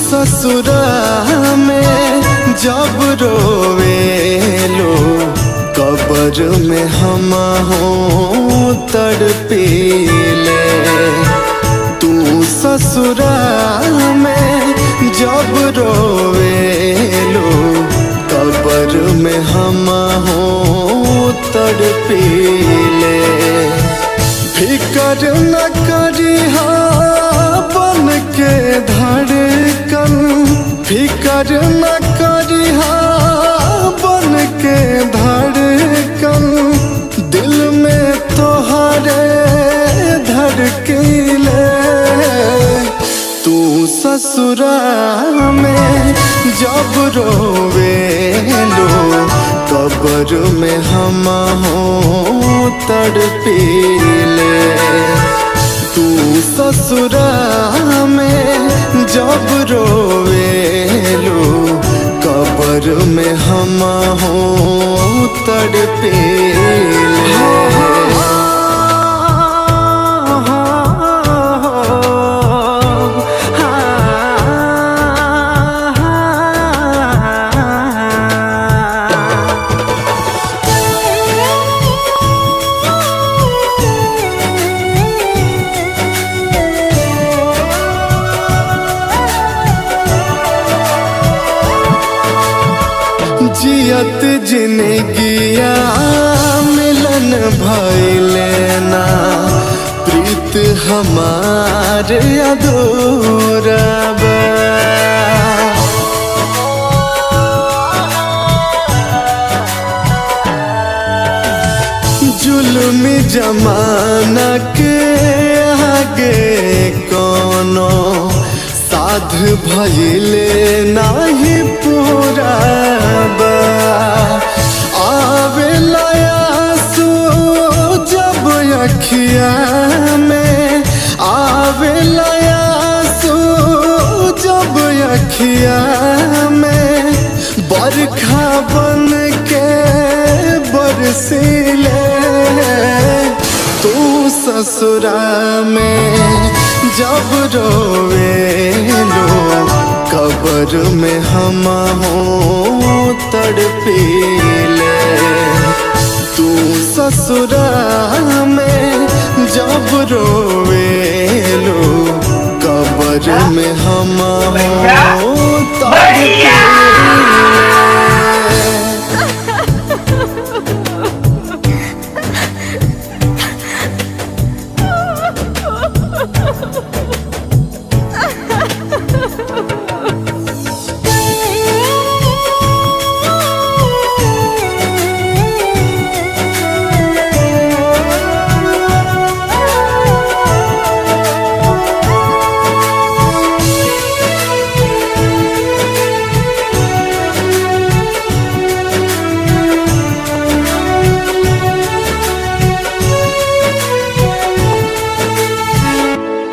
ससुरा में जब रोवेलो कब्र में हम हो तड़पीले। तू ससुरा में जब रोवेलो कब्र में हम हो तड़पीले। फिकर न करी बन के धड़कन, फिकर न करी बन के धड़कन, दिल में तोहरे धड़कीले। तू ससुरा में जब रोवेलो कब्र में हम हो तड़पीले। तू ससुरा में जब रोवेलो कब्र में हम हो तड़पीले। जियत जिंदगिया मिलन भइले ना, प्रीत हमार अधूरा बा। जुल्मी जमाना के आगे कोनो साध भइले नाही पूरा बा। आवेला आंसू जब अखिया में, आवेला आंसू जब अखिया में, बरखा बन के बरसीले। तू ससुरा में जब रोवेलो कब्र में हम हो तड़पीले। तू ससुरा में जब रोवेलो कब्र में हम हो तड़पीले।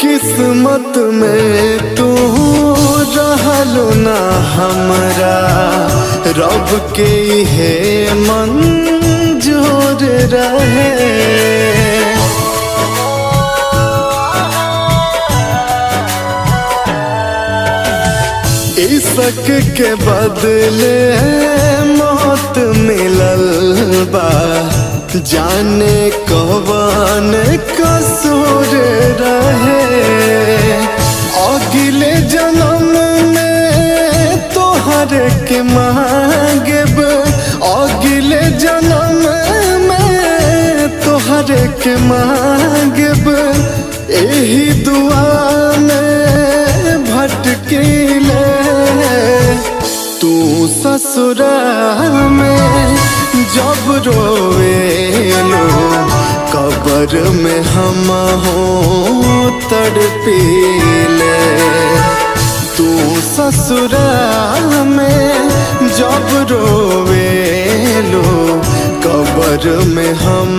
किस्मत में तू रहलो ना हमरा, रब के है मंजूर रहे। इश्क के बदले मौत मिलल बा, जाने कौन कसूर रहे। अगले जन्म में तोहर के मांगब, अगले जन्म में तोहर के मांगब, यही दुआ में भटकीले। तू ससुरा में जब रोवेलो कब्र कबर में हम हो तड़पीले। तू ससुरा में जब रोवेलो कबर में हम